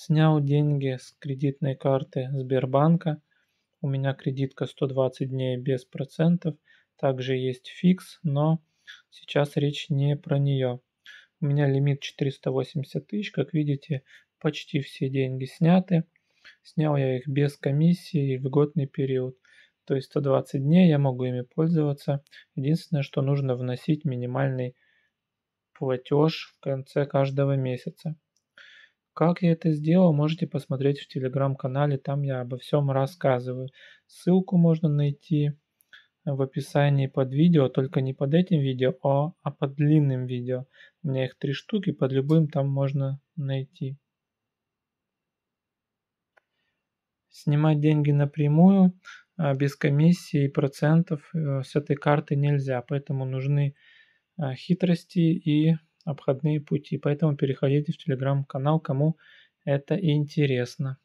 Снял деньги с кредитной карты Сбербанка. У меня кредитка 120 дней без процентов. Также есть фикс, но сейчас речь не про нее. У меня лимит 480 тысяч. Как видите, почти все деньги сняты. Снял я их без комиссии и в льготный период. То есть 120 дней я могу ими пользоваться. Единственное, что нужно вносить минимальный платеж в конце каждого месяца. Как я это сделал, можете посмотреть в телеграм-канале, там я обо всем рассказываю. Ссылку можно найти в описании под видео, только не под этим видео, а под длинным видео. У меня их 3 штуки, под любым там можно найти. Снимать деньги напрямую, без комиссии и процентов с этой карты нельзя, поэтому нужны хитрости и обходные пути. Поэтому переходите в телеграм-канал, кому это интересно.